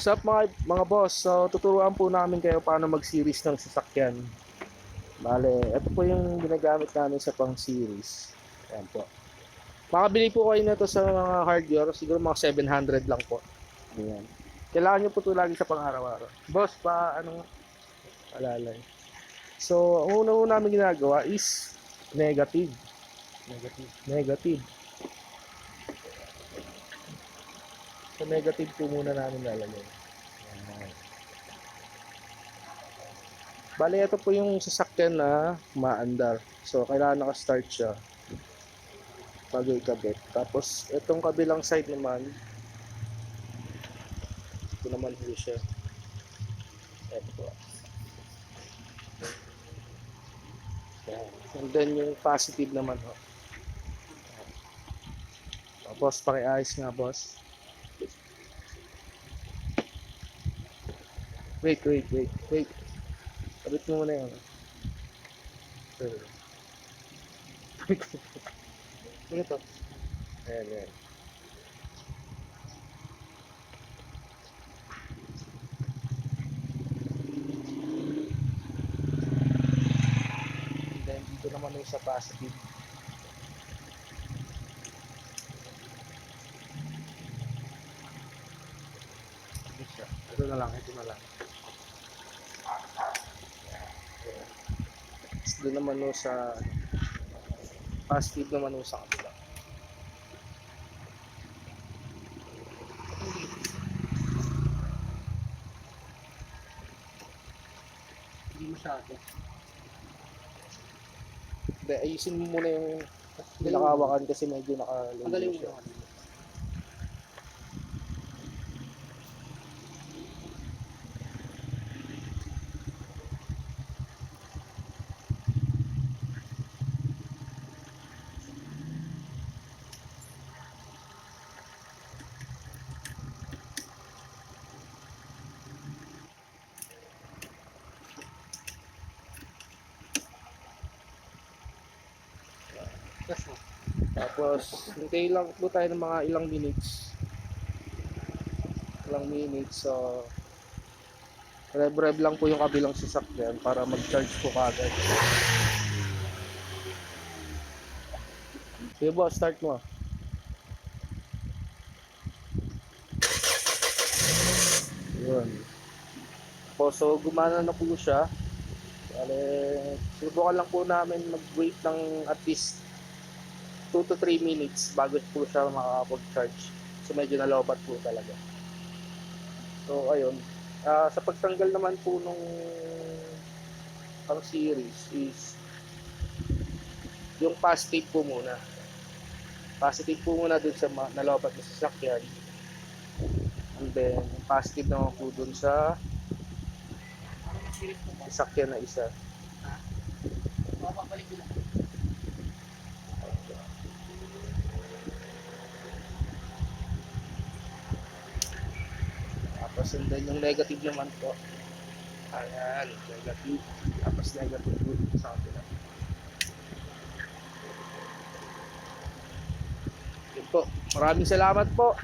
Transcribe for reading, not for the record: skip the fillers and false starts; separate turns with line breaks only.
Sup mga boss, so tuturuan po namin kayo paano mag-series ng sasakyan. Bale, ito po yung ginagamit namin sa pang-series. Ayan po. Makabili po kayo nito sa mga hardware, siguro mga 700 lang po. Ayan. Kailangan nyo po ito lagi sa pang-araw-araw. Boss, anong alalay? So, ang una namin ginagawa is negative. Negative. So, negative po muna namin lalagay. Ayan. Bale, ito po yung sasakyan na maandar. So, kailangan naka-start siya bago ikabit. Tapos, itong kabilang side naman, ito naman po siya. Ito po. Ayan. And then, yung positive naman ho. Tapos, pakiayos nga, boss. Wait. Kabit mo muna yun. Ano to? Ayan. And then, dito naman yung sa positive. Ito na lang. Doon naman no sa positive naman no sa kabila. Hindi masyado. Hindi, ayusin mo muna yung pinakawakan kasi medyo nakalagay siya. Tapos, hintay lang po tayo ng mga ilang minutes. So, rev lang po yung kabilang sasakyan para mag-charge po kagad. Sige boss, start mo. Yun. So, gumana na po siya. Subukan lang po namin mag-wait ng at least 2 to 3 minutes bago po siya makakapag-charge. So medyo nalobat po talaga. So ayun, sa pagtanggal naman po nung pang series is yung positive po muna. Positive po muna dun sa nalobat na sasakyan. And then positive naman po dun sa sasakyan na isa. Tapos and then yung negative naman po. Ayan, negative. Tapos negative po sa kabila. Yun po. Maraming salamat po.